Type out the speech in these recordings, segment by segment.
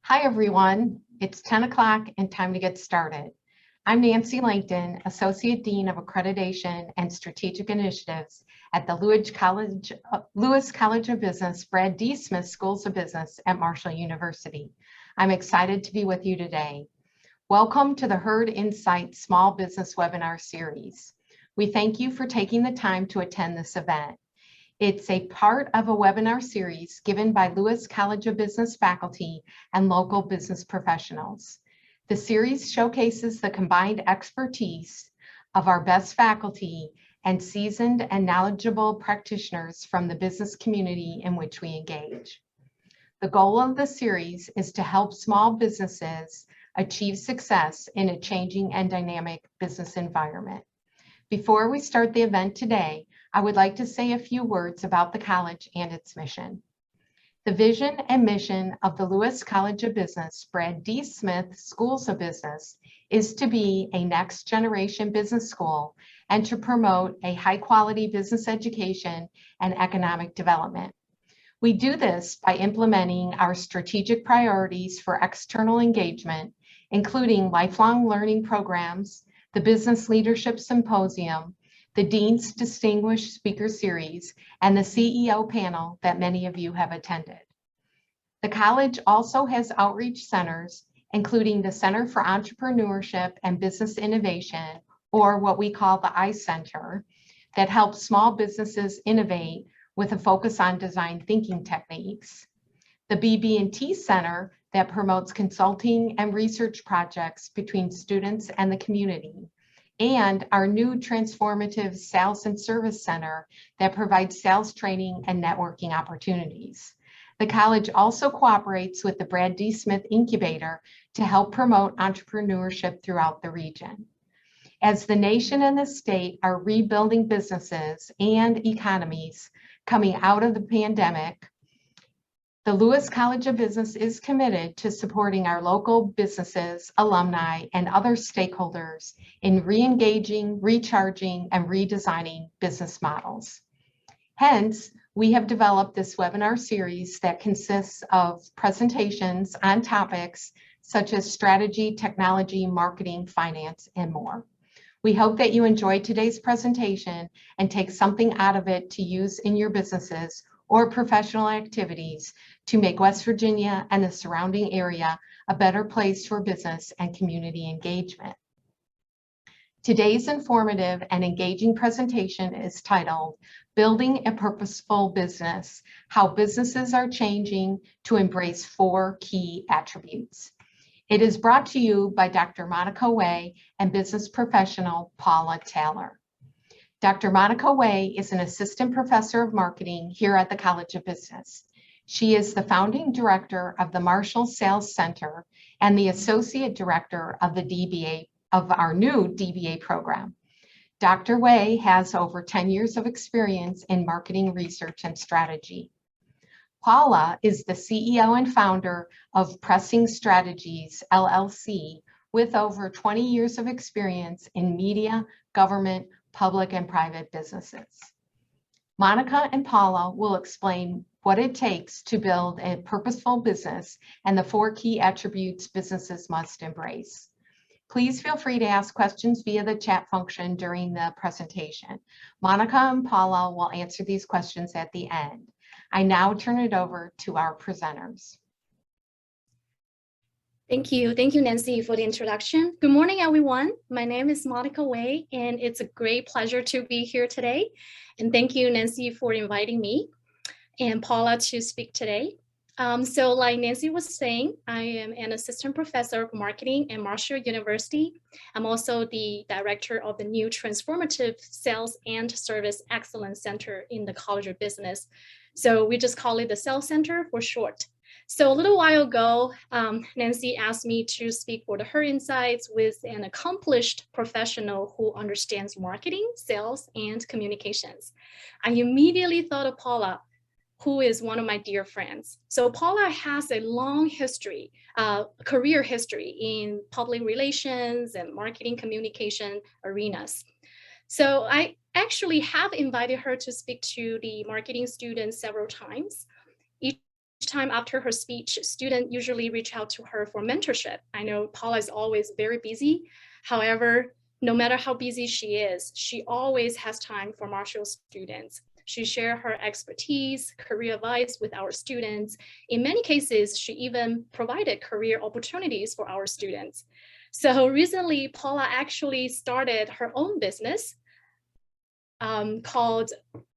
Hi, everyone. It's 10 o'clock and time to get started. I'm Nancy Langton, Associate Dean of Accreditation and Strategic Initiatives at the Lewis College of Business, Brad D. Smith Schools of Business at Marshall University. I'm excited to be with you today. Welcome to the Herd Insight Small Business Webinar Series. We thank you for taking the time to attend this event. It's a part of a webinar series given by Lewis College of Business faculty and local business professionals. The series showcases the combined expertise of our best faculty and seasoned and knowledgeable practitioners from the business community in which we engage. The goal of the series is to help small businesses achieve success in a changing and dynamic business environment. Before we start the event today, I would like to say a few words about the college and its mission. The vision and mission of the Lewis College of Business, Brad D. Smith Schools of Business, is to be a next generation business school and to promote a high quality business education and economic development. We do this by implementing our strategic priorities for external engagement, including lifelong learning programs, the Business Leadership Symposium, the Dean's Distinguished Speaker Series, and the CEO panel that many of you have attended. The college also has outreach centers, including the Center for Entrepreneurship and Business Innovation, or what we call the I-Center, that helps small businesses innovate with a focus on design thinking techniques. The BB&T Center that promotes consulting and research projects between students and the community, and our new transformative sales and service center that provides sales training and networking opportunities. The college also cooperates with the Brad D. Smith Incubator to help promote entrepreneurship throughout the region. As the nation and the state are rebuilding businesses and economies coming out of the pandemic, the Lewis College of Business is committed to supporting our local businesses, alumni, and other stakeholders in re-engaging, recharging, and redesigning business models. Hence, we have developed this webinar series that consists of presentations on topics such as strategy, technology, marketing, finance, and more. We hope that you enjoy today's presentation and take something out of it to use in your businesses or professional activities to make West Virginia and the surrounding area a better place for business and community engagement. Today's informative and engaging presentation is titled, Building a Purposeful Business, How Businesses Are Changing to Embrace 4 Key Attributes. It is brought to you by Dr. Monica Way and business professional Paula Taylor. Dr. Monica Way is an assistant professor of marketing here at the College of Business. She is the founding director of the Marshall Sales Center and the associate director of the DBA of our new DBA program. Dr. Way has over 10 years of experience in marketing research and strategy. Paula is the CEO and founder of Pressing Strategies, LLC, with over 20 years of experience in media, government, public and private businesses. Monica and Paula will explain what it takes to build a purposeful business and the 4 key attributes businesses must embrace. Please feel free to ask questions via the chat function during the presentation. Monica and Paula will answer these questions at the end. I now turn it over to our presenters. Thank you, Nancy, for the introduction. Good morning, everyone. My name is Monica Way, and it's a great pleasure to be here today. And thank you, Nancy, for inviting me and Paula to speak today. So like Nancy was saying, I am an assistant professor of marketing at Marshall University. I'm also the director of the new Transformative Sales and Service Excellence Center in the College of Business. So we just call it the Sales Center for short. So a little while ago, Nancy asked me to speak for Her Insights with an accomplished professional who understands marketing, sales, and communications. I immediately thought of Paula, who is one of my dear friends. So Paula has a long history, career history in public relations and marketing communication arenas. So I actually have invited her to speak to the marketing students several times. Each time after her speech, students usually reach out to her for mentorship. I know Paula is always very busy. However, no matter how busy she is, she always has time for Marshall students. She shares her expertise, career advice with our students. In many cases, she even provided career opportunities for our students. So recently, Paula actually started her own business called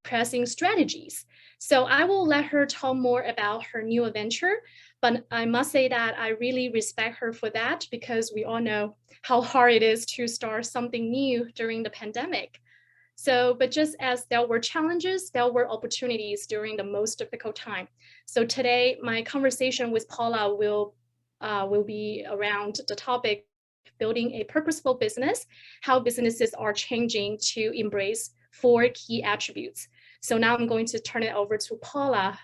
Pricing Strategies. So I will let her talk more about her new venture, but I must say that I really respect her for that because we all know how hard it is to start something new during the pandemic. So, but just as there were challenges, there were opportunities during the most difficult time. So today, my conversation with Paula will be around the topic, building a purposeful business, how businesses are changing to embrace 4 key attributes. So now I'm going to turn it over to Paula.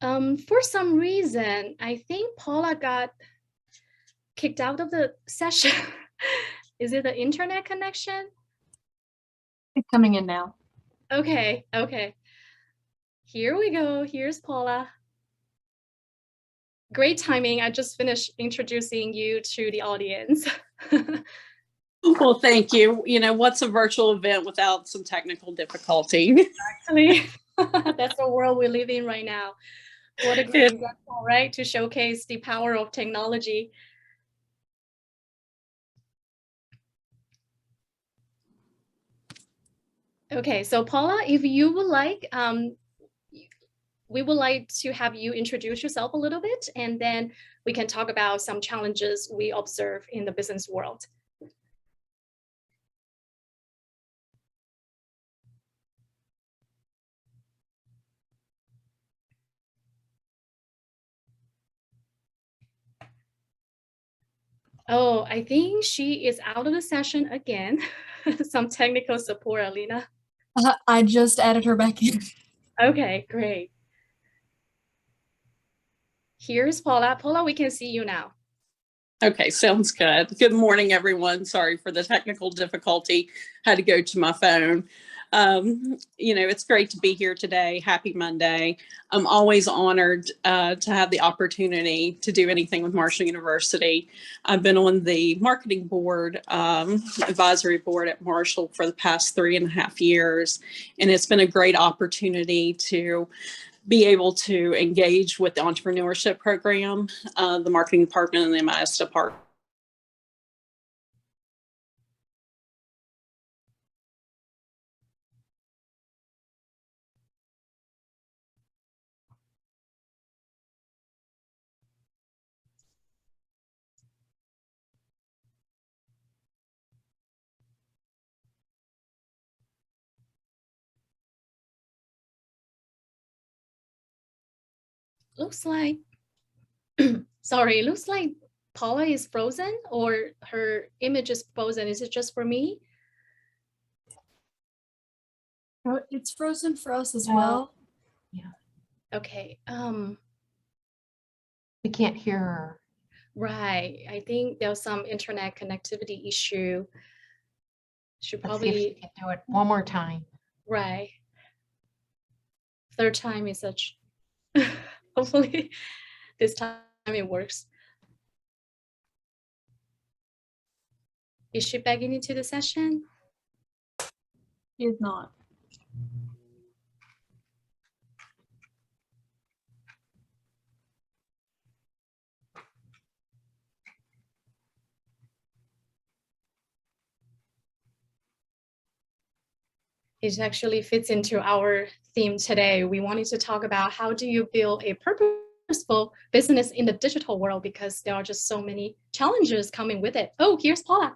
For some reason, I think Paula got kicked out of the session. Is it the internet connection? It's coming in now. Okay. Here we go. Here's Paula. Great timing. I just finished introducing you to the audience. Well, thank you. You know, what's a virtual event without some technical difficulty? Actually, that's the world we live in right now. What a great example, right? To showcase the power of technology. Okay, so Paula, if you would like, we would like to have you introduce yourself a little bit, and then we can talk about some challenges we observe in the business world. Oh, I think she is out of the session again. Some technical support, Alina. I just added her back in. Okay, great. Here's Paula. Paula, we can see you now. Okay, sounds good. Good morning, everyone. Sorry for the technical difficulty. Had to go to my phone. You know, it's great to be here today. Happy Monday. I'm always honored to have the opportunity to do anything with Marshall University. I've been on the marketing board, advisory board at Marshall for the past 3.5 years, and it's been a great opportunity to be able to engage with the entrepreneurship program, the marketing department, and the MIS department. Looks like, sorry, looks like Paula is frozen or her image is frozen. Is it just for me? Oh, it's frozen for us as well. Yeah, Okay. we can't hear her. Right. I think there's some internet connectivity issue. Should Let's see if she probably, can do it one more time. right. Third time is such, hopefully this time it works. Is she back into the session? She is not. It actually fits into our theme today. We wanted to talk about how do you build a purposeful business in the digital world, because there are just so many challenges coming with it. Oh, here's Paula.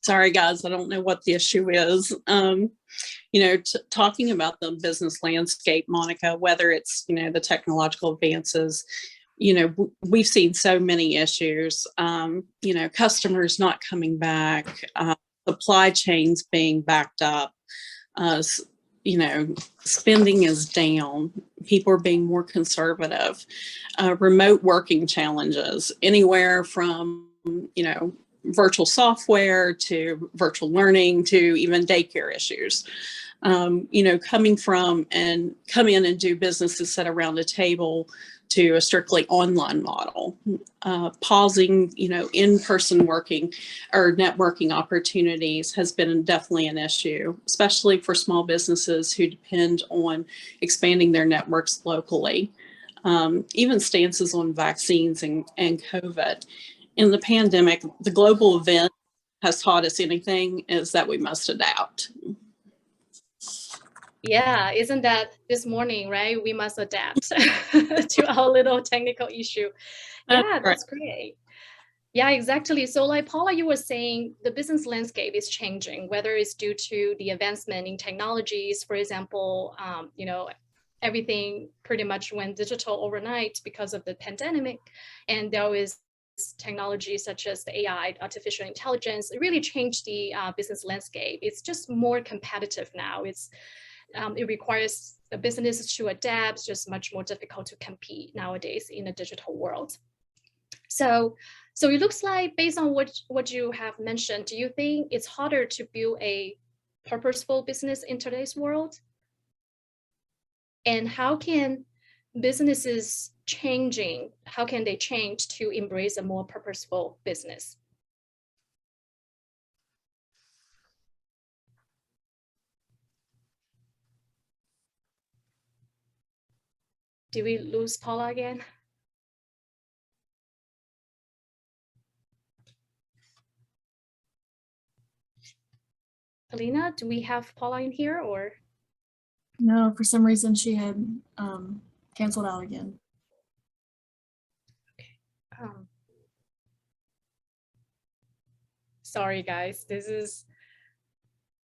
Sorry, guys, I don't know what the issue is. You know, talking about the business landscape, Monica, whether it's, you know, the technological advances, you know, we've seen so many issues, you know, customers not coming back, supply chains being backed up, you know, spending is down, people are being more conservative, remote working challenges, anywhere from, you know, virtual software to virtual learning to even daycare issues. Come in and do business and sit around a table to a strictly online model, pausing, in-person working or networking opportunities has been definitely an issue, especially for small businesses who depend on expanding their networks locally. Even stances on vaccines and COVID. In the pandemic, the global event has taught us anything is that we must adapt. Yeah, isn't that this morning, right? We must adapt to our little technical issue. Yeah, that's great. Yeah, exactly. So like Paula, you were saying the business landscape is changing, whether it's due to the advancement in technologies, for example, everything pretty much went digital overnight because of the pandemic. And there is technology such as the AI, artificial intelligence. It really changed the business landscape. It's just more competitive now. It requires the businesses to adapt. It's just much more difficult to compete nowadays in a digital world. So it looks like, based on what you have mentioned, do you think it's harder to build a purposeful business in today's world? And how can businesses how can they change to embrace a more purposeful business? Did we lose Paula again? Alina, do we have Paula in here, or? No, for some reason she had canceled out again. Sorry, guys. This is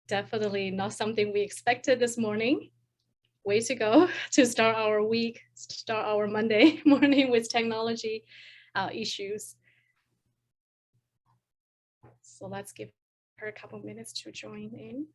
definitely not something we expected this morning. Way to go to start our week, start our Monday morning with technology issues. So let's give her a couple minutes to join in.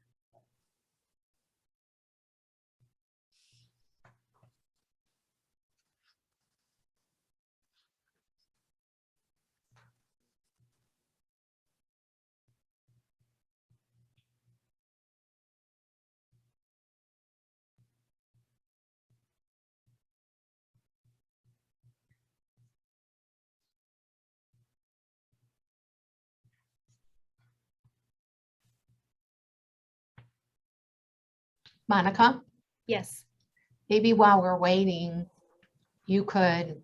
Monica, Yes. maybe while we're waiting, you could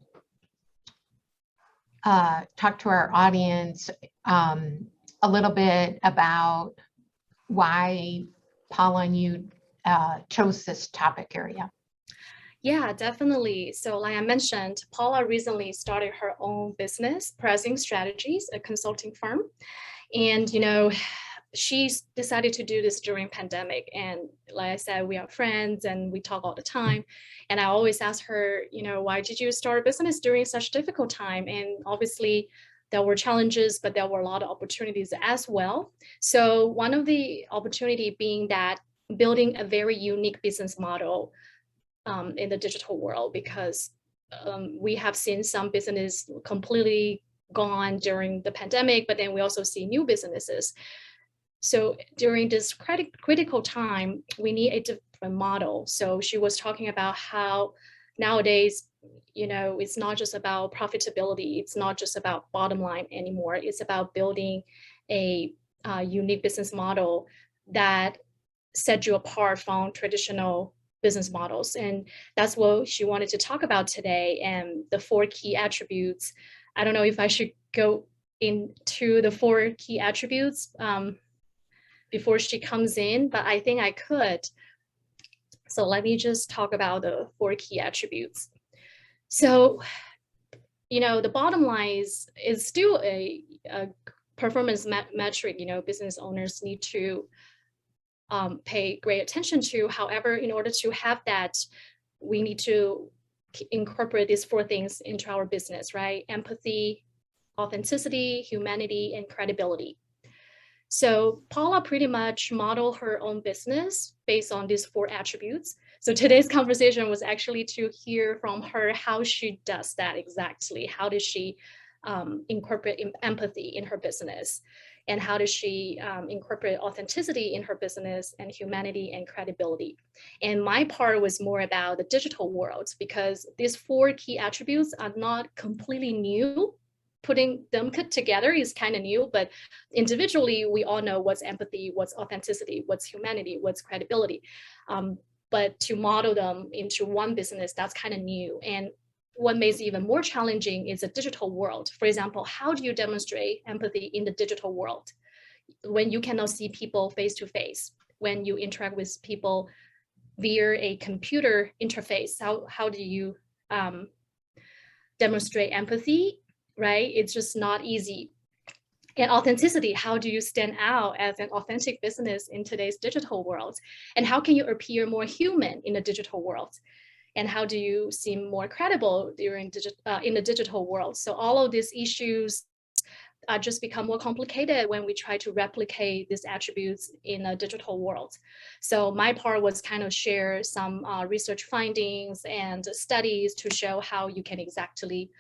talk to our audience a little bit about why Paula and you chose this topic area. Yeah, definitely. So like I mentioned, Paula recently started her own business, Pricing Strategies, a consulting firm. And, she decided to do this during pandemic. And like I said, we are friends and we talk all the time. And I always ask her, why did you start a business during such difficult time? And obviously there were challenges, but there were a lot of opportunities as well. So one of the opportunity being that building a very unique business model in the digital world, because we have seen some business completely gone during the pandemic, but then we also see new businesses. So during this critical time, we need a different model. So she was talking about how nowadays, it's not just about profitability. It's not just about bottom line anymore. It's about building a unique business model that sets you apart from traditional business models. And that's what she wanted to talk about today, and the 4 key attributes. I don't know if I should go into the 4 key attributes before she comes in, but I think I could. So let me just talk about the 4 key attributes. So, the bottom line is still a performance metric, business owners need to pay great attention to. However, in order to have that, we need to incorporate these 4 things into our business, right? Empathy, authenticity, humanity, and credibility. So Paula pretty much modeled her own business based on these 4 attributes. So today's conversation was actually to hear from her how she does that exactly. How does she incorporate empathy in her business? And how does she incorporate authenticity in her business and humanity and credibility? And my part was more about the digital world, because these 4 key attributes are not completely new. Putting them together is kind of new, but individually, we all know what's empathy, what's authenticity, what's humanity, what's credibility. But to model them into one business, that's kind of new. And what makes it even more challenging is a digital world. For example, how do you demonstrate empathy in the digital world when you cannot see people face to face, when you interact with people via a computer interface? How do you demonstrate empathy, right? It's just not easy. And authenticity, how do you stand out as an authentic business in today's digital world? And how can you appear more human in the digital world? And how do you seem more credible in the digital world? So all of these issues just become more complicated when we try to replicate these attributes in a digital world. So my part was kind of share some research findings and studies to show how you can exactly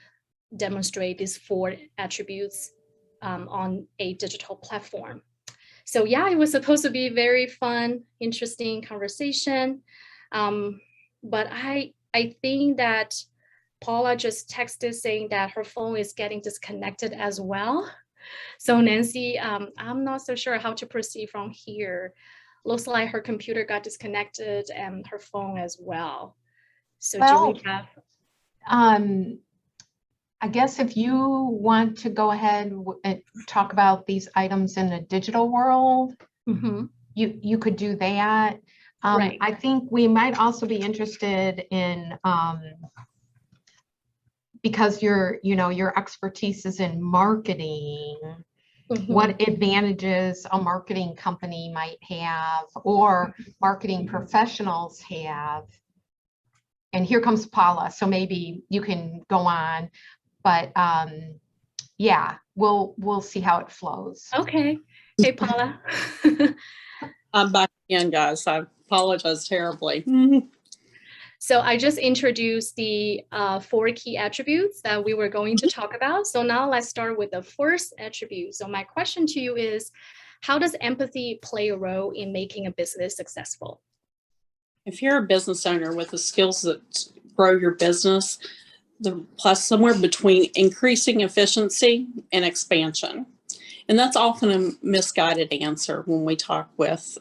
demonstrate these 4 attributes on a digital platform. So yeah, it was supposed to be very fun, interesting conversation. But I think that Paula just texted saying that her phone is getting disconnected as well. So Nancy, I'm not so sure how to proceed from here. Looks like her computer got disconnected and her phone as well. So do we have? I guess if you want to go ahead and talk about these items in the digital world, you could do that. Right. I think we might also be interested in, because your expertise is in marketing, what advantages a marketing company might have or marketing professionals have. And here comes Paula, so maybe you can go on, but yeah, we'll see how it flows. Okay. Hey, Paula. I'm back again, guys. I apologize terribly. So I just introduced the 4 key attributes that we were going to talk about. So now let's start with the first attribute. So my question to you is, how does empathy play a role in making a business successful? If you're a business owner with the skills that grow your business, plus somewhere between increasing efficiency and expansion. And that's often a misguided answer when we talk with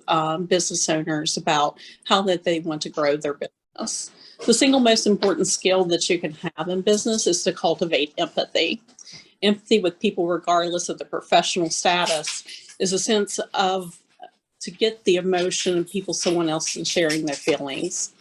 business owners about how that they want to grow their business. The single most important skill that you can have in business is to cultivate empathy. Empathy with people, regardless of the professional status, is a sense of to get the emotion of people, someone else, and sharing their feelings.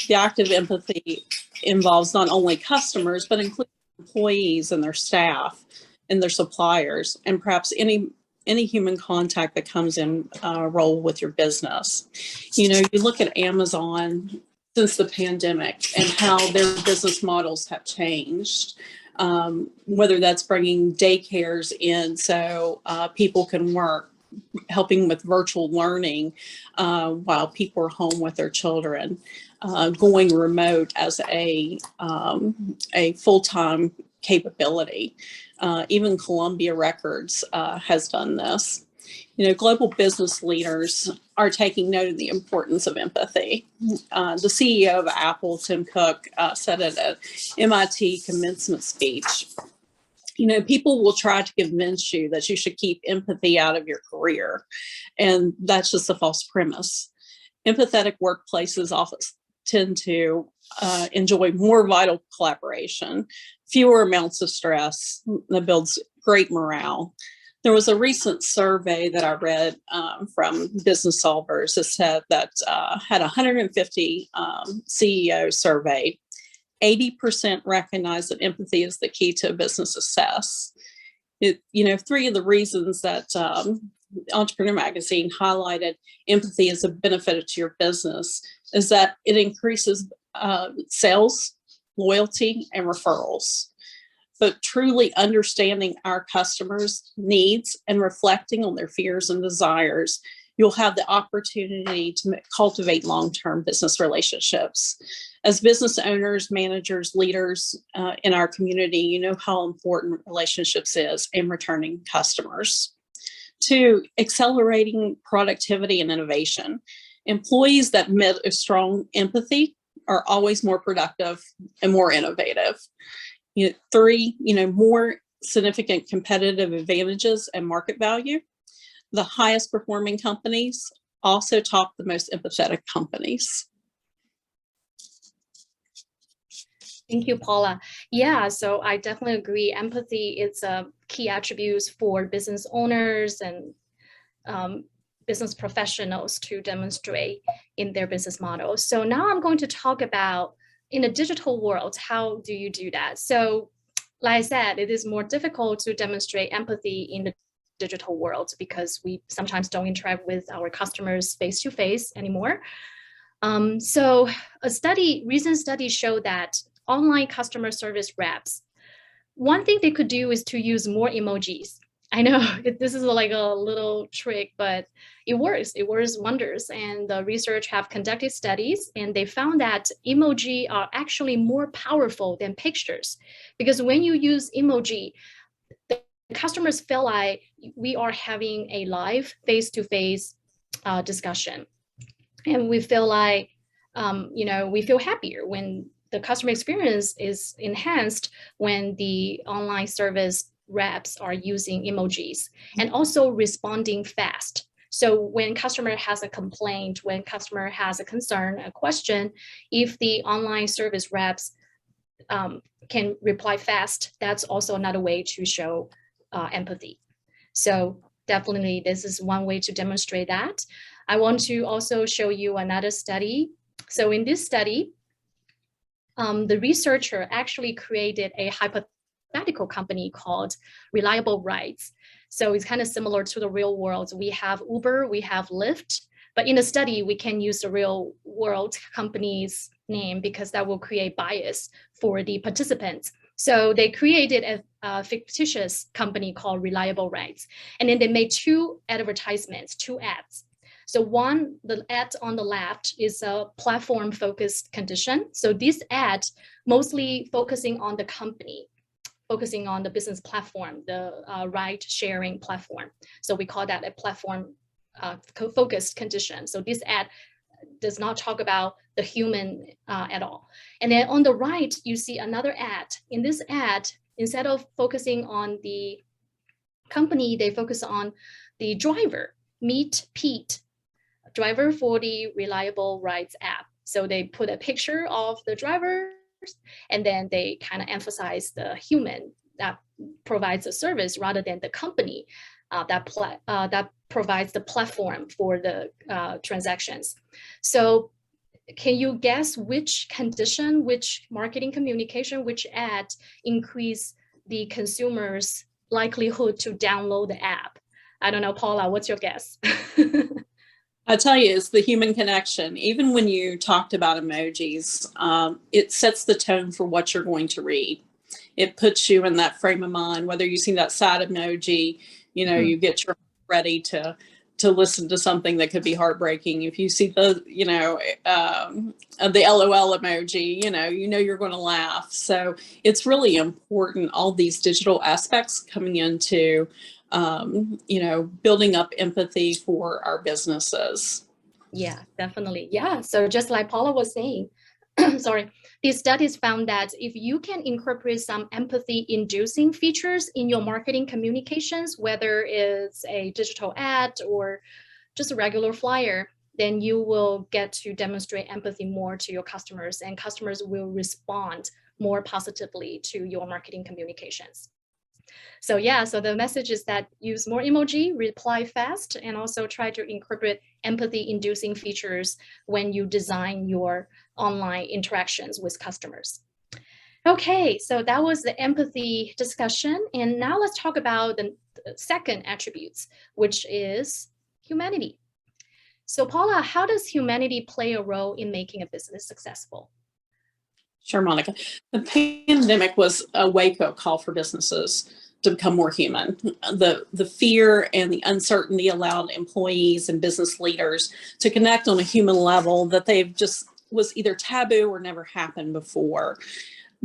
The act of empathy involves not only customers, but includes employees and their staff and their suppliers, and perhaps any human contact that comes in role with your business. You know, you look at Amazon since the pandemic and how their business models have changed, whether that's bringing daycares in so people can work, helping with virtual learning while people are home with their children, going remote as a full-time capability. Even Columbia Records has done this. You know, global business leaders are taking note of the importance of empathy. The CEO of Apple, Tim Cook, said at an MIT commencement speech, you know, people will try to convince you that you should keep empathy out of your career. And that's just a false premise. Empathetic workplaces often tend to enjoy more vital collaboration, fewer amounts of stress that builds great morale. There was a recent survey that I read from Business Solvers that said that had 150 CEOs surveyed. 80% recognize that empathy is the key to business success. You know, 3 of the reasons that Entrepreneur Magazine highlighted empathy as a benefit to your business is that it increases sales, loyalty, and referrals. But truly understanding our customers' needs and reflecting on their fears and desires you'll have the opportunity to cultivate long-term business relationships. As business owners, managers, leaders in our community, you know how important relationships is in returning customers. 2, accelerating productivity and innovation. Employees that met a strong empathy are always more productive and more innovative. 3, more significant competitive advantages and market value. The highest performing companies also top the most empathetic companies. Thank you, Paula. Yeah, so I definitely agree. Empathy is a key attribute for business owners and business professionals to demonstrate in their business models. So now I'm going to talk about, in a digital world, how do you do that? So like I said, it is more difficult to demonstrate empathy in the digital world because we sometimes don't interact with our customers face-to-face anymore. So recent studies show that online customer service reps, one thing they could do is to use more emojis. I know this is like a little trick, but it works. It works wonders. And the research have conducted studies, and they found that emoji are actually more powerful than pictures, because when you use emoji, the customers feel like we are having a live face-to-face discussion, and we feel like we feel happier when the customer experience is enhanced when the online service reps are using emojis and also responding fast. So when customer has a complaint, when customer has a concern, a question, if the online service reps can reply fast, that's also another way to show empathy. So definitely this is one way to demonstrate that. I want to also show you another study. So in this study, the researcher actually created a hypothetical company called Reliable Rides. So it's kind of similar to the real world. We have Uber, we have Lyft, but in the study, we can use the real world company's name because that will create bias for the participants. So they created a fictitious company called Reliable Rides. And then they made 2 advertisements, 2 ads. So one, the ad on the left is a platform-focused condition. So this ad mostly focusing on the company, focusing on the business platform, the ride-sharing platform. So we call that a platform-focused condition. So this ad does not talk about the human at all. And then on the right, you see another ad. In this ad, instead of focusing on the company, they focus on the driver, Meet Pete, driver for the Reliable Rides app. So they put a picture of the drivers, and then they kind of emphasize the human that provides the service rather than the company that provides the platform for the transactions. So can you guess which condition, which marketing communication, which ad increase the consumer's likelihood to download the app? I don't know, Paula, what's your guess? I tell you, it's the human connection. Even when you talked about emojis, it sets the tone for what you're going to read. It puts you in that frame of mind, whether you see that sad emoji, you get your ready to listen to something that could be heartbreaking. If you see the LOL emoji, you know you're going to laugh. So it's really important, all these digital aspects coming into building up empathy for our businesses. Yeah, definitely. Yeah. So just like Paula was saying, sorry, these studies found that if you can incorporate some empathy-inducing features in your marketing communications, whether it's a digital ad or just a regular flyer, then you will get to demonstrate empathy more to your customers, and customers will respond more positively to your marketing communications. So yeah, so the message is that use more emoji, reply fast, and also try to incorporate empathy-inducing features when you design your online interactions with customers. Okay, so that was the empathy discussion. And now let's talk about the second attributes, which is humanity. So Paula, how does humanity play a role in making a business successful? Sure, Monica. The pandemic was a wake-up call for businesses to become more human. The fear and the uncertainty allowed employees and business leaders to connect on a human level that they've just was either taboo or never happened before.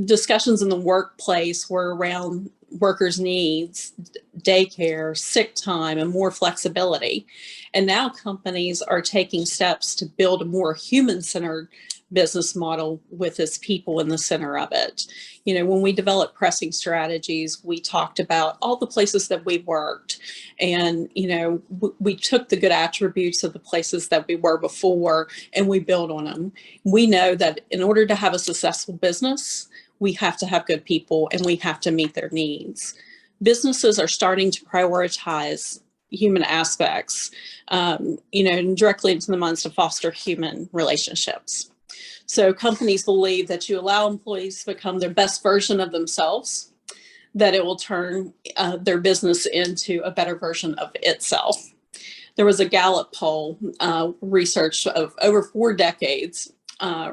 Discussions in the workplace were around workers' needs, daycare, sick time, and more flexibility. And now companies are taking steps to build a more human-centered business model with its people in the center of it. You know, when we developed pressing strategies, we talked about all the places that we worked. And, you know, we took the good attributes of the places that we were before and we built on them. We know that in order to have a successful business, we have to have good people and we have to meet their needs. Businesses are starting to prioritize human aspects, you know, and directly into the minds to foster human relationships. So companies believe that you allow employees to become their best version of themselves, that it will turn their business into a better version of itself. There was a Gallup poll research of over 4 decades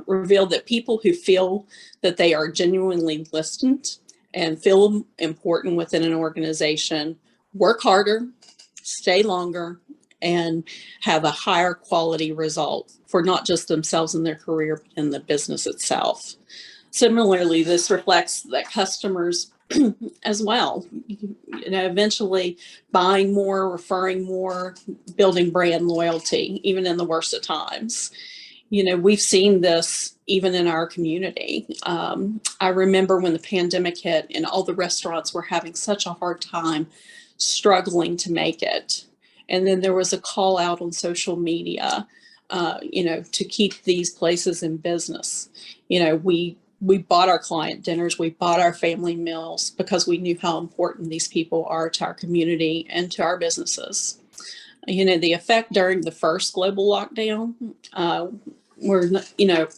revealed that people who feel that they are genuinely listened and feel important within an organization work harder, stay longer, and have a higher quality result for not just themselves and their career, but in the business itself. Similarly, this reflects that customers as well, you know, eventually buying more, referring more, building brand loyalty, even in the worst of times. You know, we've seen this even in our community. I remember when the pandemic hit and all the restaurants were having such a hard time struggling to make it. And then there was a call out on social media, you know, to keep these places in business. You know, we bought our client dinners, we bought our family meals because we knew how important these people are to our community and to our businesses. You know, the effect during the first global lockdown were, you know,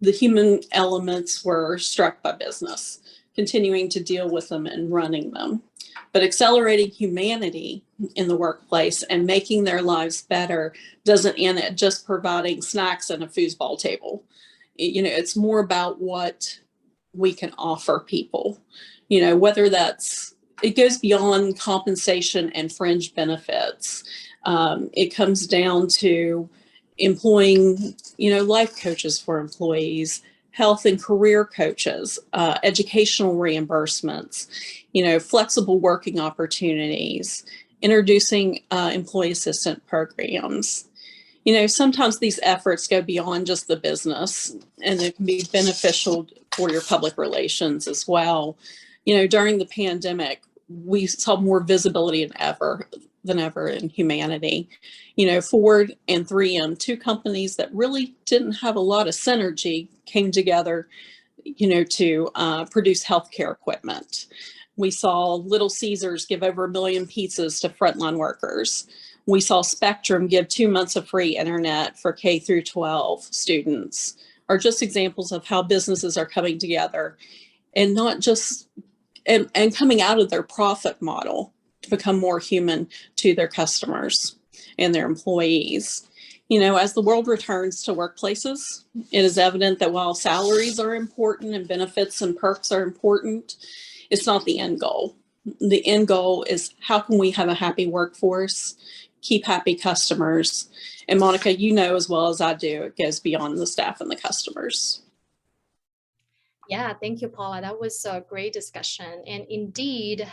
the human elements were struck by business, continuing to deal with them and running them. But accelerating humanity in the workplace and making their lives better doesn't end at just providing snacks and a foosball table. You know, it's more about what we can offer people, you know, whether that's, it goes beyond compensation and fringe benefits. It comes down to employing, you know, life coaches for employees, health and career coaches, educational reimbursements, you know, flexible working opportunities, introducing employee assistant programs. You know, sometimes these efforts go beyond just the business and it can be beneficial for your public relations as well. You know, during the pandemic, we saw more visibility than ever in humanity. You know, Ford and 3M, 2 companies that really didn't have a lot of synergy, came together, you know, to produce healthcare equipment. We saw Little Caesars give over 1 million pizzas to frontline workers. We saw Spectrum give 2 months of free internet for K through 12 students, are just examples of how businesses are coming together and not just, and coming out of their profit model to become more human to their customers and their employees. You know, as the world returns to workplaces, it is evident that while salaries are important and benefits and perks are important, it's not the end goal. The end goal is how can we have a happy workforce, keep happy customers. And Monica, you know as well as I do, it goes beyond the staff and the customers. Yeah, thank you, Paula. That was a great discussion. And indeed,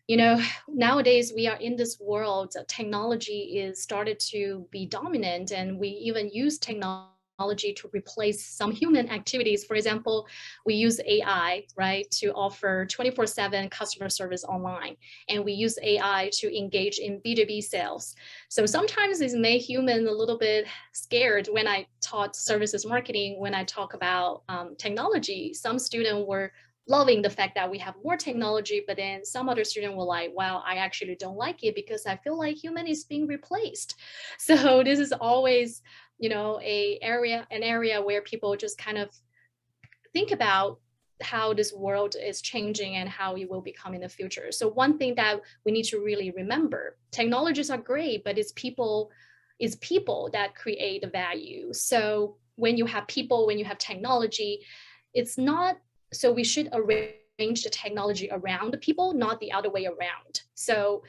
you know, nowadays we are in this world, technology is started to be dominant, and we even use technology to replace some human activities. For example, we use AI, right, to offer 24/7 customer service online, and we use AI to engage in B2B sales. So sometimes it's made human a little bit scared. When I taught services marketing, when I talk about technology, some students were loving the fact that we have more technology, but then some other student were like, well, I actually don't like it because I feel like human is being replaced. So this is always, you know, an area where people just kind of think about how this world is changing and how it will become in the future. So one thing that we need to really remember, technologies are great, but it's people that create the value. So when you have people, when you have technology, it's not, so we should arrange the technology around the people, not the other way around. So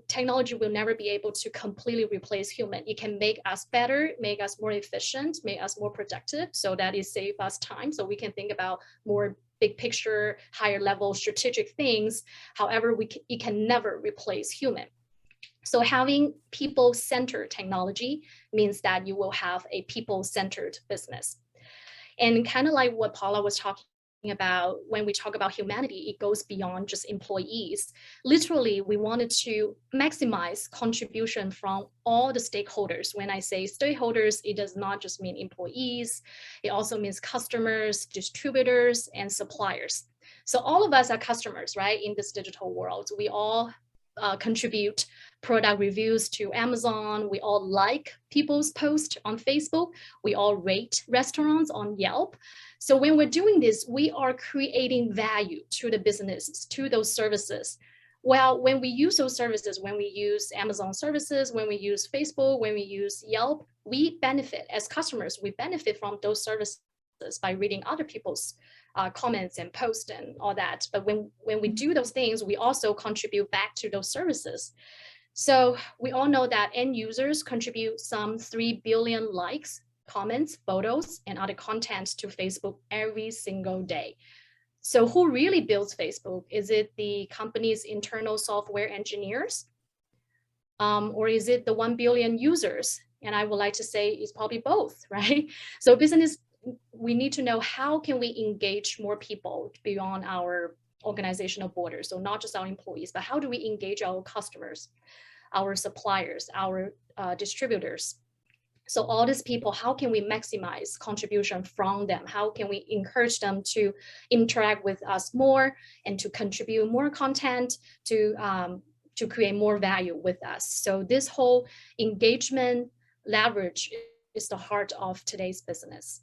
technology will never be able to completely replace human. It can make us better, make us more efficient, make us more productive, so that it saves us time, so we can think about more big picture, higher level strategic things. However, it can never replace human. So having people-centered technology means that you will have a people-centered business. And kind of like what Paula was talking about, when we talk about humanity, it goes beyond just employees. Literally, we wanted to maximize contribution from all the stakeholders. When I say stakeholders, it does not just mean employees, it also means customers, distributors, and suppliers. So all of us are customers, right? In this digital world, we all contribute product reviews to Amazon. We all like people's posts on Facebook. We all rate restaurants on Yelp. So when we're doing this, we are creating value to the businesses, to those services. Well, when we use those services, when we use Amazon services, when we use Facebook, when we use Yelp, we benefit as customers. We benefit from those services by reading other people's comments and posts and all that. But when we do those things, we also contribute back to those services. So we all know that end users contribute some 3 billion likes, comments, photos, and other content to Facebook every single day. So who really builds Facebook? Is it the company's internal software engineers? Or is it the 1 billion users? And I would like to say it's probably both, right? So business, we need to know how can we engage more people beyond our organizational borders. So not just our employees, but how do we engage our customers, our suppliers, our distributors? So all these people, how can we maximize contribution from them? How can we encourage them to interact with us more and to contribute more content, to create more value with us? So this whole engagement leverage is the heart of today's business.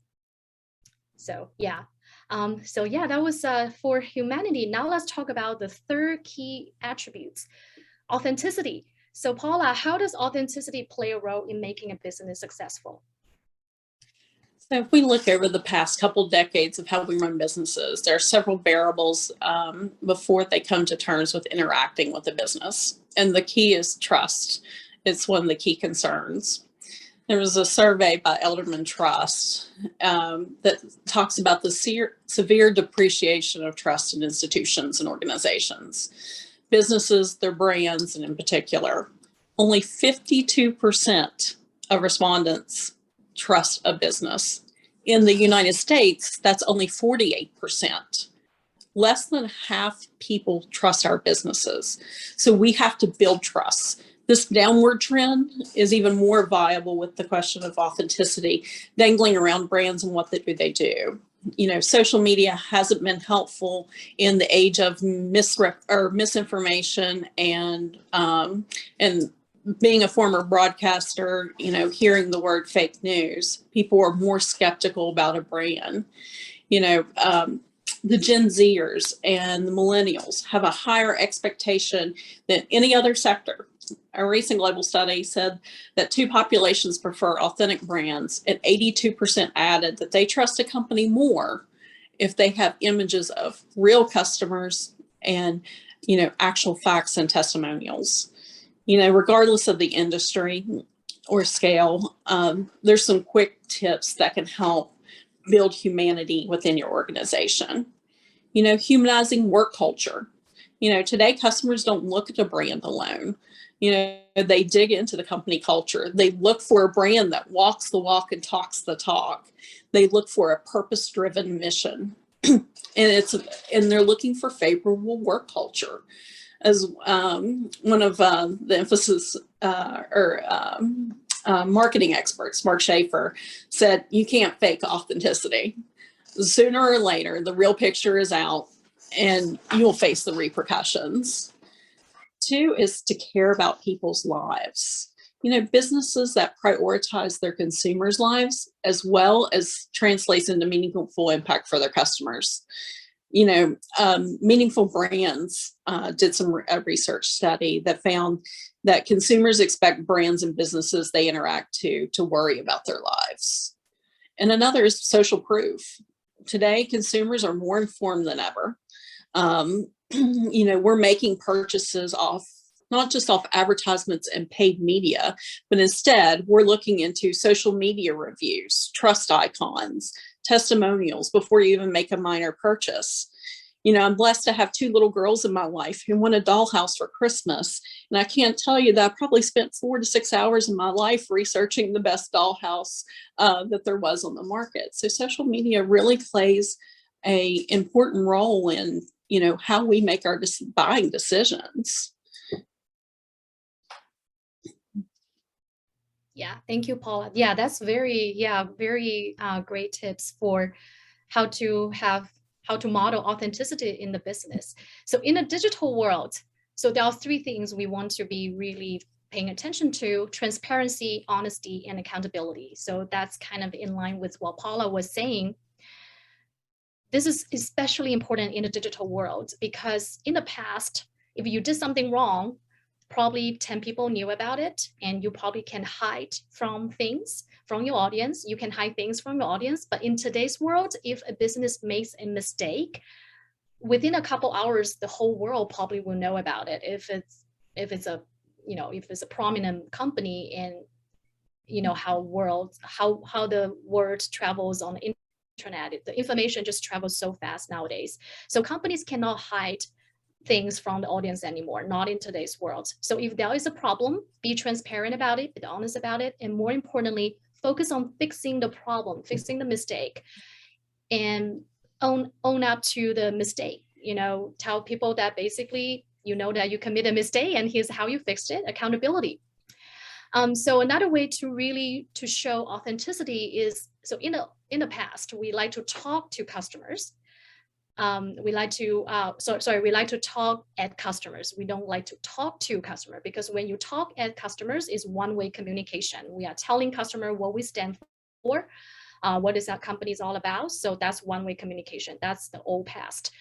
So yeah, that was for humanity. Now let's talk about the third key attributes, authenticity. So Paula, how does authenticity play a role in making a business successful? So if we look over the past couple decades of how we run businesses, there are several variables before they come to terms with interacting with the business. And the key is trust. It's one of the key concerns. There was a survey by Elderman Trust that talks about the severe depreciation of trust in institutions and organizations, businesses, their brands, and in particular, only 52% of respondents trust a business. In the United States, that's only 48%. Less than half people trust our businesses. So we have to build trust. This downward trend is even more viable with the question of authenticity, dangling around brands and what do they do. You know, social media hasn't been helpful in the age of misinformation and being a former broadcaster, you know, hearing the word fake news, people are more skeptical about a brand. You know, the Gen Zers and the millennials have a higher expectation than any other sector. A recent global study said that two populations prefer authentic brands, and 82% added that they trust a company more if they have images of real customers and, you know, actual facts and testimonials. You know, regardless of the industry or scale, there's some quick tips that can help build humanity within your organization. You know, humanizing work culture. You know, today customers don't look at a brand alone. You know, they dig into the company culture. They look for a brand that walks the walk and talks the talk. They look for a purpose-driven mission, and they're looking for favorable work culture. As one of the emphasis marketing experts, Mark Schaefer, said, you can't fake authenticity. Sooner or later, the real picture is out and you'll face the repercussions. 2 is to care about people's lives. You know, businesses that prioritize their consumers' lives as well as translates into meaningful impact for their customers. You know, Meaningful Brands did some research study that found that consumers expect brands and businesses they interact to worry about their lives. And another is social proof. Today, consumers are more informed than ever. We're making purchases not just off advertisements and paid media, but instead we're looking into social media reviews, trust icons, testimonials before you even make a minor purchase. I'm blessed to have 2 little girls in my life who want a dollhouse for Christmas. And I can't tell you that I probably spent 4 to 6 hours in my life researching the best dollhouse that there was on the market. So social media really plays an important role in, how we make our buying decisions. Yeah, thank you, Paula. Yeah, that's very great tips for how to model authenticity in the business. So in a digital world, so there are 3 things we want to be really paying attention to: transparency, honesty, and accountability. So that's kind of in line with what Paula was saying. This is especially important in the digital world because in the past, if you did something wrong, probably 10 people knew about it, and you probably can hide from things from your audience. You can hide things from your audience. But in today's world, if a business makes a mistake, within a couple hours, the whole world probably will know about it. If it's a prominent company, and how the word travels on the internet, the information just travels so fast nowadays. So companies cannot hide things from the audience anymore, not in today's world. So if there is a problem, be transparent about it, be honest about it, and more importantly, focus on fixing the problem, fixing the mistake, and own up to the mistake. Tell people that basically that you commit a mistake and here's how you fixed it. Accountability. So another way to show authenticity is, so in the past, we like to talk to customers. We like to talk at customers. We don't like to talk to customer, because when you talk at customers, is one-way communication. We are telling customer what we stand for, what is our company is all about. So that's one-way communication. That's the old past.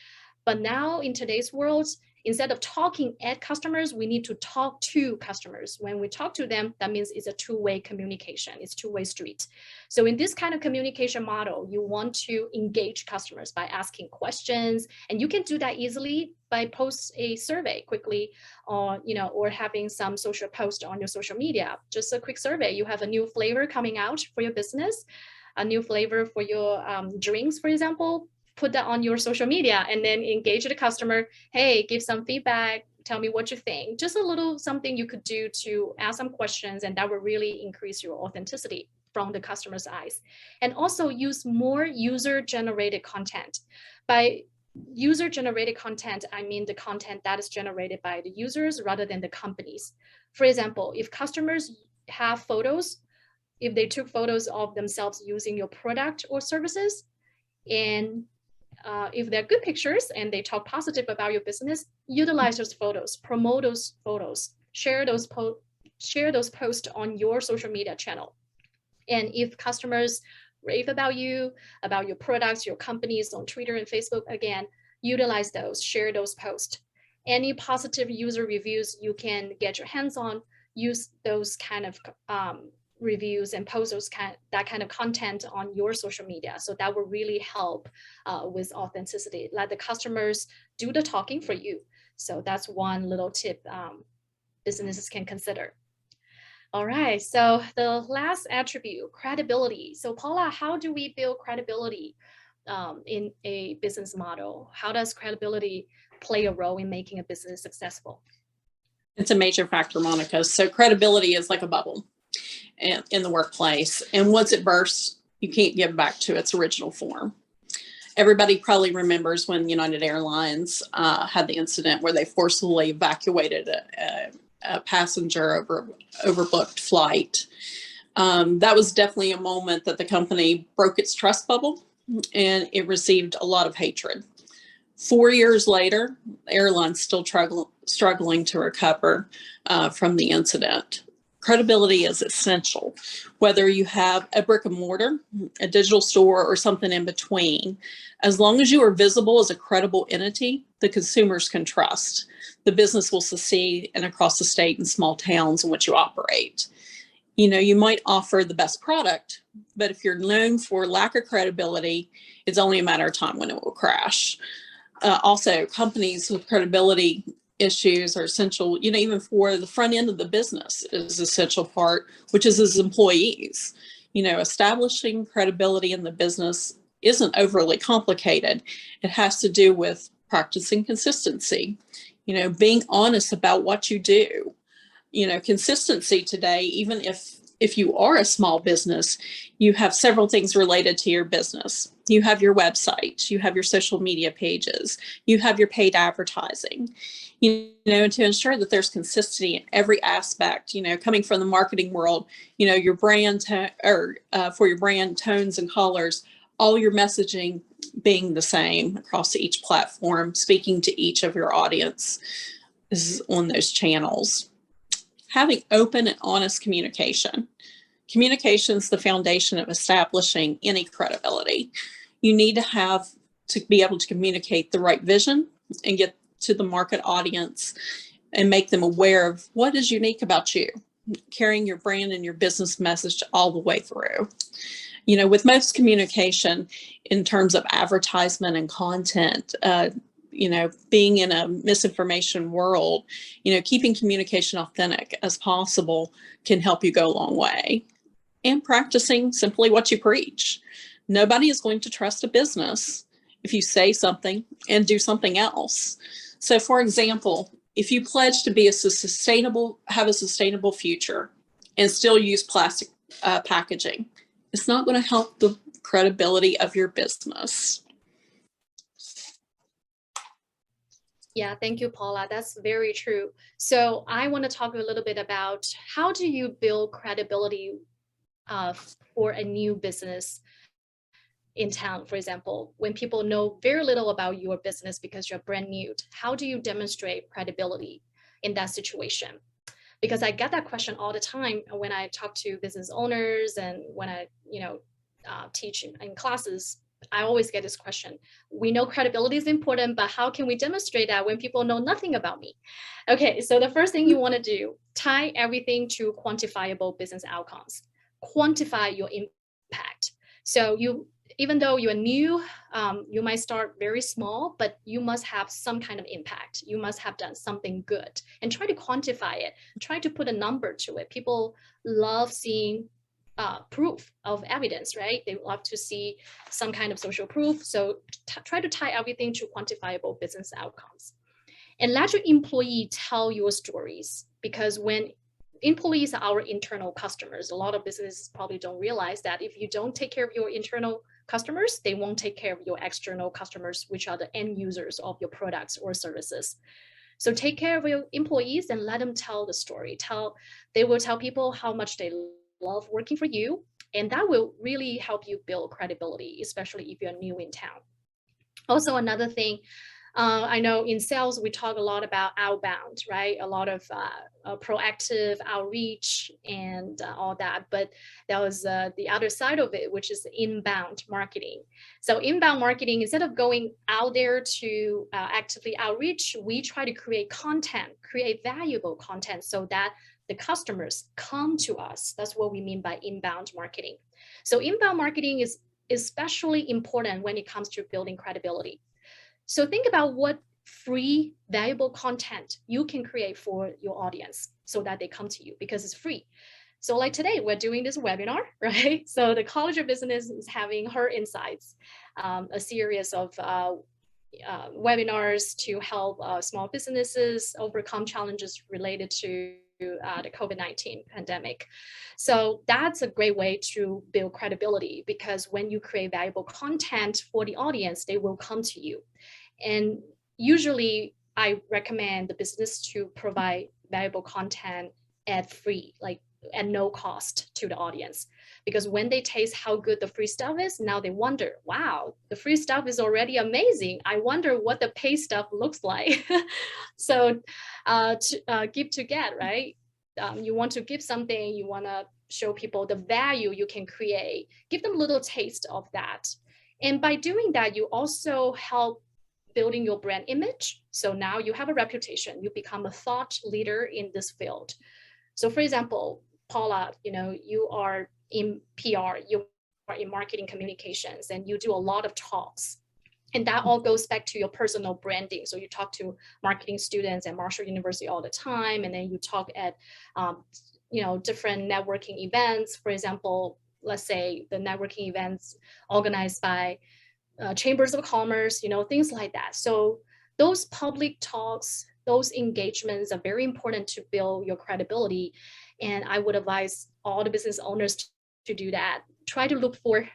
But now in today's world, instead of talking at customers, we need to talk to customers. When we talk to them, that means it's a two-way communication. It's two-way street. So in this kind of communication model, you want to engage customers by asking questions, and you can do that easily by post a survey quickly, or having some social post on your social media. Just a quick survey. You have a new flavor coming out for your business, a new flavor for your drinks, for example. Put that on your social media and then engage the customer. Hey, give some feedback. Tell me what you think. Just a little something you could do to ask some questions, and that will really increase your authenticity from the customer's eyes. And also use more user-generated content. By user-generated content, I mean the content that is generated by the users rather than the companies. For example, if customers have photos, if they took photos of themselves using your product or services, and if they're good pictures and they talk positive about your business, utilize those photos, promote those photos, share those posts on your social media channel. And if customers rave about your products, your companies on Twitter and Facebook, again, utilize those, share those posts. Any positive user reviews you can get your hands on, use those kind of reviews and post that kind of content on your social media. So that will really help with authenticity. Let the customers do the talking for you. So that's one little tip businesses can consider. All right, so the last attribute, credibility. So Paula, how do we build credibility in a business model? How does credibility play a role in making a business successful? It's a major factor, Monica. So credibility is like a bubble in the workplace, and once it bursts, you can't get back to its original form. Everybody probably remembers when United Airlines had the incident where they forcibly evacuated a passenger overbooked flight. That was definitely a moment that the company broke its trust bubble, and it received a lot of hatred. 4 years later, the airline's still struggling to recover from the incident. Credibility is essential, whether you have a brick and mortar, a digital store, or something in between. As long as you are visible as a credible entity, the consumers can trust. The business will succeed and across the state and small towns in which you operate. You might offer the best product, but if you're known for lack of credibility, it's only a matter of time when it will crash. Also, companies with credibility issues are essential, even for the front end of the business is an essential part, which is as employees. Establishing credibility in the business isn't overly complicated. It has to do with practicing consistency, being honest about what you do. Consistency today, even if you are a small business, you have several things related to your business. You have your website, you have your social media pages, you have your paid advertising, to ensure that there's consistency in every aspect, coming from the marketing world, your brand for your brand tones and colors, all your messaging being the same across each platform, speaking to each of your audience is on those channels. Having open and honest communication. Communication is the foundation of establishing any credibility. You need to be able to communicate the right vision and get to the market audience and make them aware of what is unique about you, carrying your brand and your business message all the way through. With most communication in terms of advertisement and content, being in a misinformation world, keeping communication authentic as possible can help you go a long way. And practicing simply what you preach. Nobody is going to trust a business if you say something and do something else. So for example, if you pledge to be have a sustainable future and still use plastic packaging, it's not going to help the credibility of your business. Yeah, thank you, Paula. That's very true. So I want to talk a little bit about how do you build credibility for a new business in town, for example, when people know very little about your business because you're brand new. How do you demonstrate credibility in that situation? Because I get that question all the time when I talk to business owners and when I, teach in classes. I always get this question. We know credibility is important, but how can we demonstrate that when people know nothing about me? Okay, so the first thing you want to do, tie everything to quantifiable business outcomes. Quantify your impact. So even though you're new, you might start very small, but you must have some kind of impact. You must have done something good and try to quantify it. Try to put a number to it. People love seeing proof of evidence, right? They love to see some kind of social proof. So try to tie everything to quantifiable business outcomes. And let your employee tell your stories, because when employees are our internal customers, a lot of businesses probably don't realize that if you don't take care of your internal customers, they won't take care of your external customers, which are the end users of your products or services. So take care of your employees and let them tell the story. They will tell people how much they love working for you, and that will really help you build credibility, especially if you're new in town. Also, another thing, I know in sales, we talk a lot about outbound, right? A lot of proactive outreach and all that, but that was the other side of it, which is inbound marketing. So inbound marketing, instead of going out there to actively outreach, we try to create valuable content so that the customers come to us. That's what we mean by inbound marketing. So inbound marketing is especially important when it comes to building credibility. So think about what free, valuable content you can create for your audience so that they come to you because it's free. So like today, we're doing this webinar, right? So the College of Business is having Her Insights, a series of webinars to help small businesses overcome challenges related to the COVID-19 pandemic. So that's a great way to build credibility, because when you create valuable content for the audience, they will come to you. And usually I recommend the business to provide valuable content at no cost to the audience, because when they taste how good the free stuff is, now they wonder, wow, the free stuff is already amazing. I wonder what the paid stuff looks like. So give to get, right? You want to give something, you want to show people the value you can create, give them a little taste of that. And by doing that, you also help building your brand image. So now you have a reputation, you become a thought leader in this field. So for example, Paula, you are in PR, you are in marketing communications, and you do a lot of talks. And that all goes back to your personal branding. So you talk to marketing students at Marshall University all the time, and then you talk at different networking events. For example, let's say the networking events organized by chambers of commerce, things like that. So those public talks, those engagements are very important to build your credibility. And I would advise all the business owners to do that. Try to look for,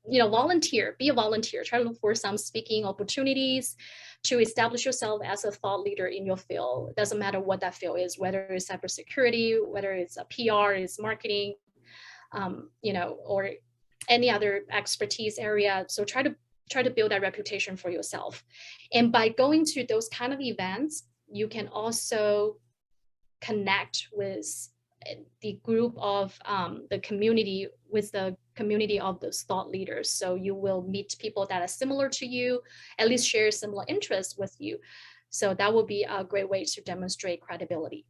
volunteer, be a volunteer, try to look for some speaking opportunities to establish yourself as a thought leader in your field. It doesn't matter what that field is, whether it's cybersecurity, whether it's a PR, it's marketing, or any other expertise area. So try to build that reputation for yourself. And by going to those kind of events, you can also connect with the group of the community, with the community of those thought leaders. So you will meet people that are similar to you, at least share similar interests with you. So that will be a great way to demonstrate credibility.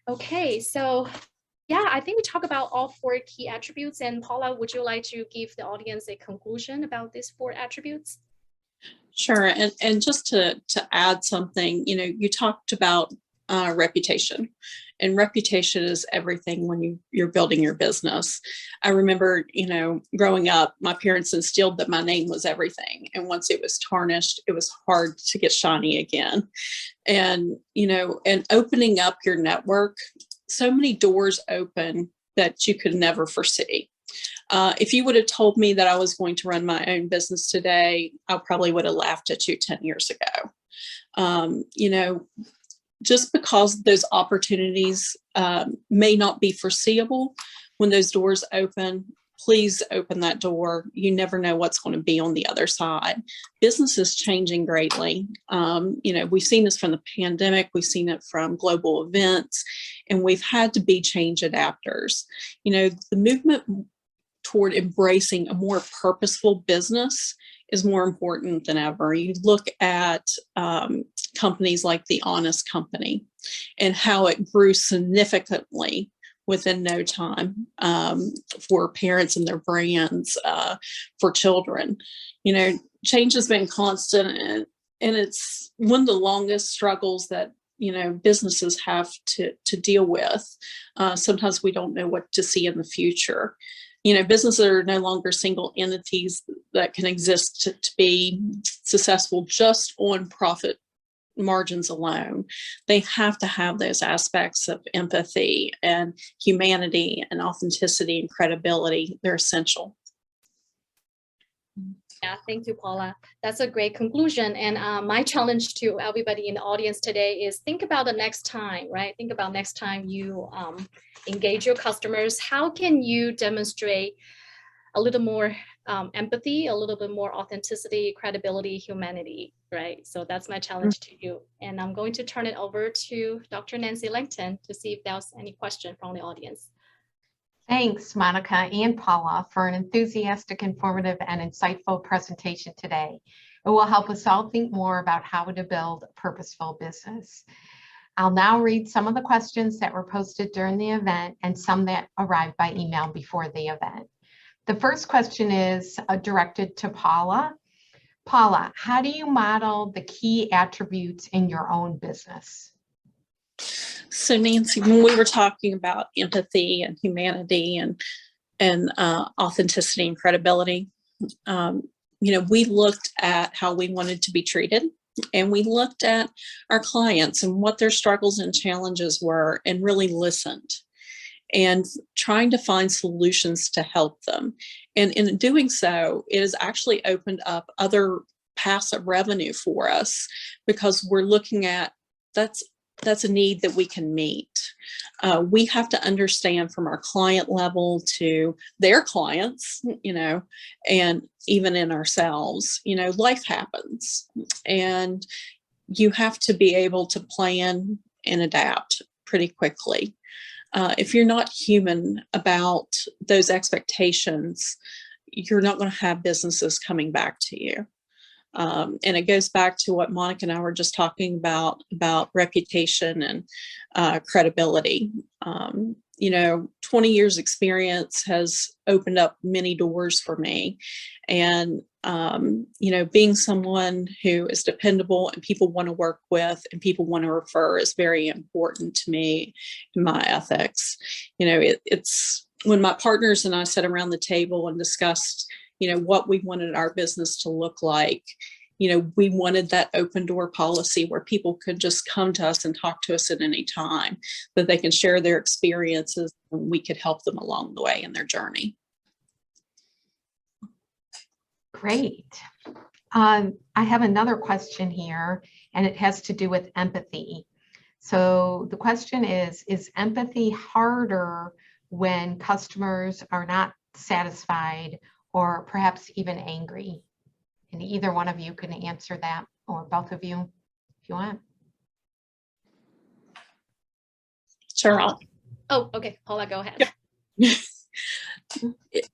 Okay, so yeah, I think we talked about all 4 key attributes. And Paula, would you like to give the audience a conclusion about these 4 attributes? Sure. And just to add something, you talked about reputation, and reputation is everything when you're building your business. I remember, growing up, my parents instilled that my name was everything. And once it was tarnished, it was hard to get shiny again. And, and opening up your network, so many doors open that you could never foresee. If you would have told me that I was going to run my own business today, I probably would have laughed at you 10 years ago. Just because those opportunities may not be foreseeable, when those doors open, please open that door. You never know what's going to be on the other side. Business is changing greatly. We've seen this from the pandemic. We've seen it from global events, and we've had to be change adapters. The movement toward embracing a more purposeful business is more important than ever. You look at companies like The Honest Company and how it grew significantly within no time for parents and their brands, for children. Change has been constant, and it's one of the longest struggles that businesses have to deal with. Sometimes we don't know what to see in the future. Businesses are no longer single entities that can exist to be successful just on profit margins alone. They have to have those aspects of empathy and humanity and authenticity and credibility. They're essential. Yeah, thank you, Paula. That's a great conclusion. And my challenge to everybody in the audience today is think about the next time, right? Think about next time you engage your customers. How can you demonstrate a little more empathy, a little bit more authenticity, credibility, humanity, right? So that's my challenge to you. And I'm going to turn it over to Dr. Nancy Langton to see if there's any question from the audience. Thanks, Monica and Paula, for an enthusiastic, informative, and insightful presentation today. It will help us all think more about how to build a purposeful business. I'll now read some of the questions that were posted during the event and some that arrived by email before the event. The first question is directed to Paula. Paula, how do you model the key attributes in your own business? So Nancy, when we were talking about empathy and humanity and authenticity and credibility, we looked at how we wanted to be treated, and we looked at our clients and what their struggles and challenges were, and really listened and trying to find solutions to help them. And in doing so, it has actually opened up other passive revenue for us, because we're looking at that's a need that we can meet. We have to understand from our client level to their clients, and even in ourselves, life happens, and you have to be able to plan and adapt pretty quickly. If you're not human about those expectations, you're not going to have businesses coming back to you. And it goes back to what Monica and I were just talking about reputation and credibility. 20 years experience has opened up many doors for me. And Being someone who is dependable and people want to work with and people want to refer is very important to me in my ethics. It's when my partners and I sat around the table and discussed, what we wanted our business to look like. We wanted that open door policy where people could just come to us and talk to us at any time, that they can share their experiences and we could help them along the way in their journey. Great. I have another question here, and it has to do with empathy. So the question is empathy harder when customers are not satisfied or perhaps even angry? And either one of you can answer that, or both of you, if you want. Sure. Oh, okay. Paula, go ahead.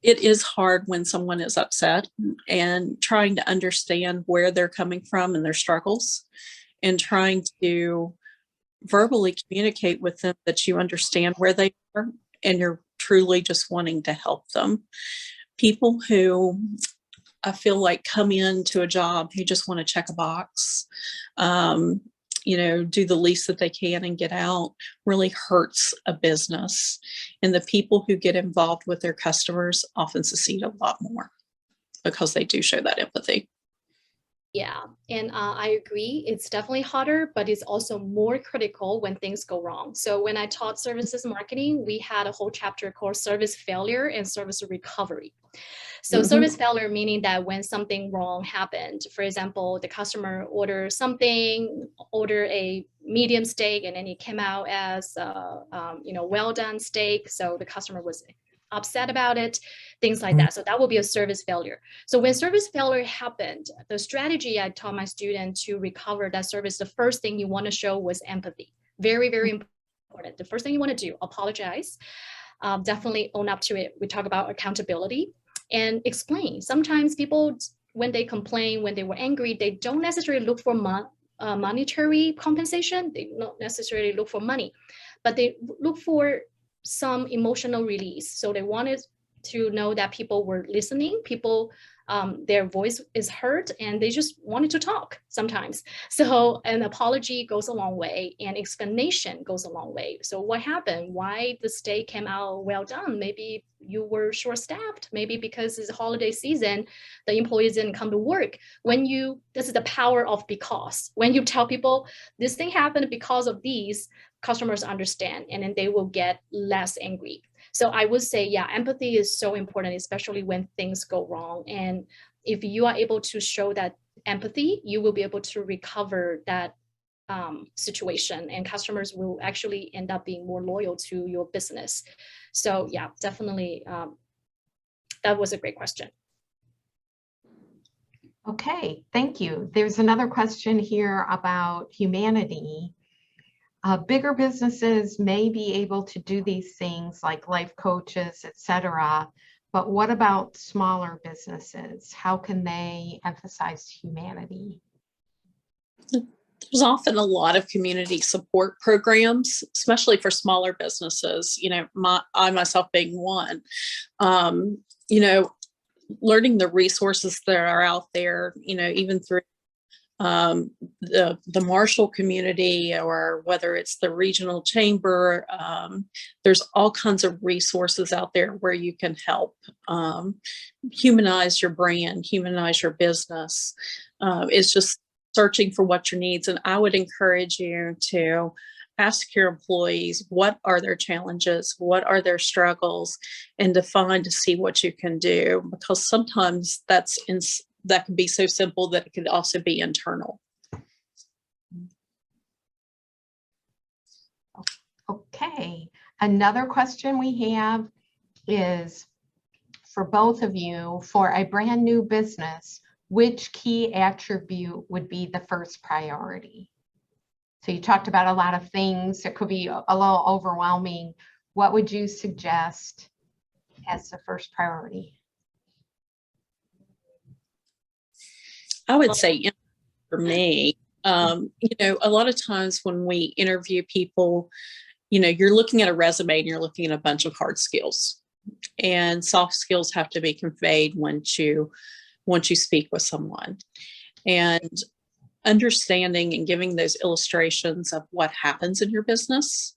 It is hard when someone is upset and trying to understand where they're coming from and their struggles, and trying to verbally communicate with them that you understand where they are and you're truly just wanting to help them. People who I feel like come into a job who just want to check a box, do the least that they can and get out, really hurts a business. And the people who get involved with their customers often succeed a lot more because they do show that empathy. Yeah, and I agree. It's definitely harder, but it's also more critical when things go wrong. So when I taught services marketing, we had a whole chapter called service failure and service recovery. So service failure meaning that when something wrong happened, for example, the customer ordered a medium steak, and then it came out as well done steak. So the customer was upset about it, things like that. So that will be a service failure. So when service failure happened, the strategy I taught my student to recover that service, the first thing you want to show was empathy. Very, very important. The first thing you want to do, apologize, definitely own up to it. We talk about accountability and explain. Sometimes people, when they complain, when they were angry, they don't necessarily look for monetary compensation. They don't necessarily look for money, but they look for some emotional release. So they wanted to know that people were listening, their voice is heard, and they just wanted to talk sometimes. So an apology goes a long way, and explanation goes a long way. So what happened? Why the steak came out well done? Maybe you were short-staffed. Maybe because it's holiday season, the employees didn't come to work. This is the power of because. When you tell people this thing happened because of these, customers understand, and then they will get less angry. So I would say, yeah, empathy is so important, especially when things go wrong. And if you are able to show that empathy, you will be able to recover that situation, and customers will actually end up being more loyal to your business. So yeah, definitely, that was a great question. Okay, thank you. There's another question here about humanity. Bigger businesses may be able to do these things like life coaches, etc. But what about smaller businesses? How can they emphasize humanity? There's often a lot of community support programs, especially for smaller businesses. I myself being one. Learning the resources that are out there. Even through the Marshall community, or whether it's the regional chamber, there's all kinds of resources out there where you can help humanize your brand, humanize your business. It's just searching for what your needs. And I would encourage you to ask your employees, what are their challenges? What are their struggles? And to see what you can do, because sometimes that can be so simple that it could also be internal. Okay, another question we have is for both of you. For a brand new business, which key attribute would be the first priority? So you talked about a lot of things that could be a little overwhelming. What would you suggest as the first priority? I would say for me, a lot of times when we interview people, you're looking at a resume and you're looking at a bunch of hard skills, and soft skills have to be conveyed once you once you speak with someone. And understanding and giving those illustrations of what happens in your business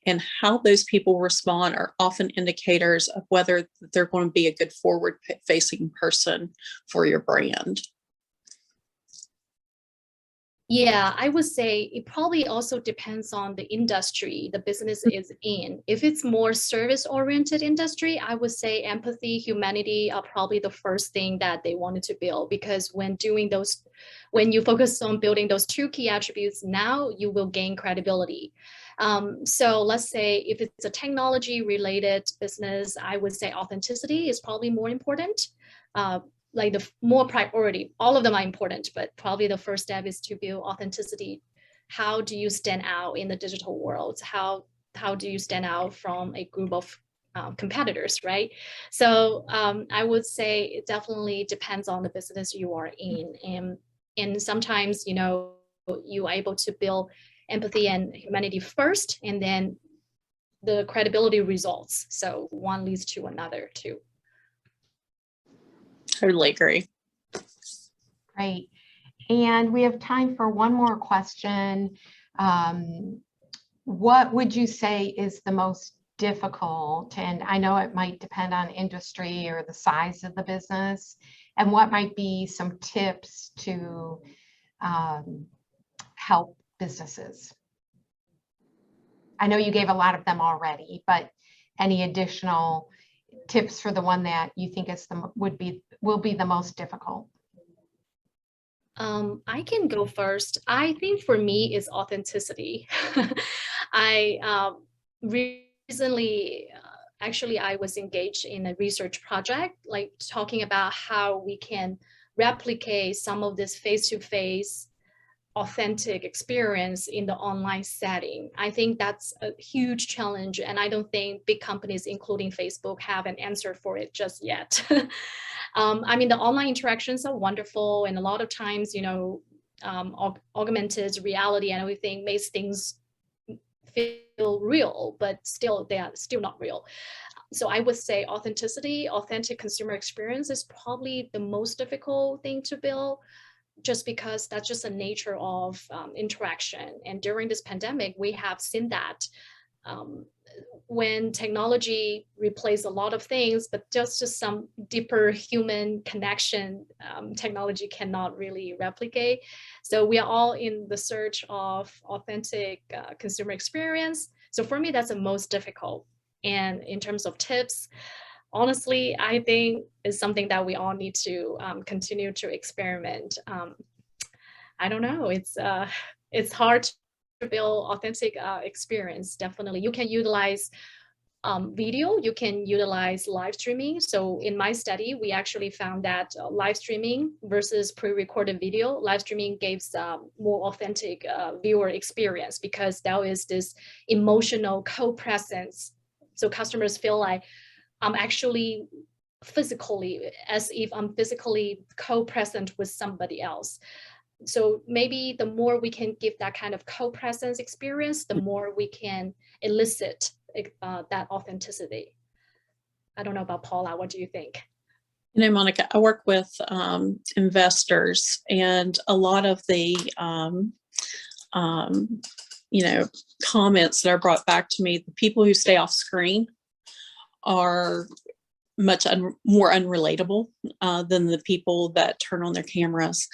and how those people respond are often indicators of whether they're going to be a good forward-facing person for your brand. Yeah, I would say it probably also depends on the industry the business is in. If it's more service-oriented industry, I would say empathy, humanity are probably the first thing that they wanted to build, because when you focus on building those two key attributes, now you will gain credibility. So let's say if it's a technology-related business, I would say authenticity is probably more important. Like the more priority, all of them are important, but probably the first step is to build authenticity. How do you stand out in the digital world? How do you stand out from a group of competitors, right? So I would say it definitely depends on the business you are in. And sometimes, you know, you are able to build empathy and humanity first, and then the credibility results. So one leads to another too. Totally agree. Great. And we have time for one more question. What would you say is the most difficult? And I know it might depend on industry or the size of the business. And what might be some tips to help businesses? I know you gave a lot of them already, but any additional tips for the one that you think is will be the most difficult? I can go first. I think for me is authenticity. I recently, actually, I was engaged in a research project, like talking about how we can replicate some of this face-to-face authentic experience in the online setting. I think that's a huge challenge, and I don't think big companies, including Facebook, have an answer for it just yet. I mean, the online interactions are wonderful, and a lot of times, you know, augmented reality and everything makes things feel real, but still they are still not real. So I would say authenticity, authentic consumer experience is probably the most difficult thing to build, just because that's just the nature of interaction. And during this pandemic, we have seen that when technology replaced a lot of things, but just some deeper human connection, technology cannot really replicate. So we are all in the search of authentic consumer experience. So for me, that's the most difficult. And in terms of tips, honestly, I think is something that we all need to continue to experiment. I don't know, it's hard to build authentic experience. Definitely, you can utilize video, you can utilize live streaming. So in my study, we actually found that live streaming versus pre-recorded video, live streaming gives more authentic viewer experience, because there is this emotional co-presence. So customers feel like I'm actually physically, as if I'm physically co-present with somebody else. So maybe the more we can give that kind of co-presence experience, the more we can elicit that authenticity. I don't know about Paula, what do you think? You know, Monica, I work with investors, and a lot of the, you know, comments that are brought back to me, the people who stay off screen are much more unrelatable than the people that turn on their cameras.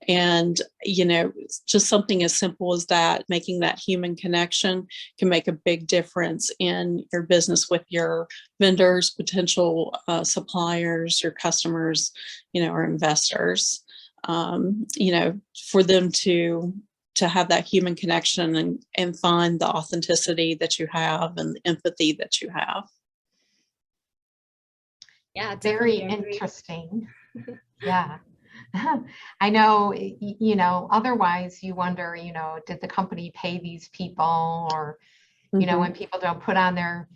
And, you know, just something as simple as that, making that human connection can make a big difference in your business with your vendors, potential suppliers, your customers, you know, or investors. You know, for them to have that human connection and find the authenticity that you have and the empathy that you have. Yeah, very interesting. Yeah. I know, you know, otherwise you wonder, you know, did the company pay these people? Or, you know, when people don't put on their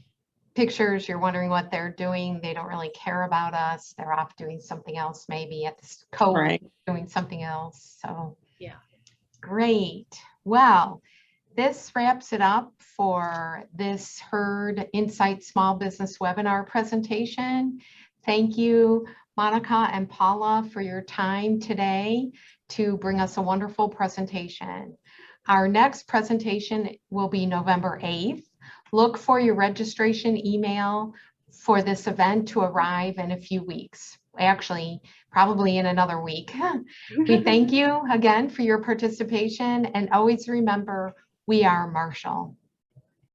pictures, you're wondering what they're doing. They don't really care about us. They're off doing something else, maybe at the co doing something else. So yeah, great. Well, this wraps it up for this Herd Insight Small Business webinar presentation. Thank you, Monica and Paula, for your time today to bring us a wonderful presentation. Our next presentation will be November 8th. Look for your registration email for this event to arrive in a few weeks. Actually, probably in another week. We thank you again for your participation, and always remember, we are Marshall.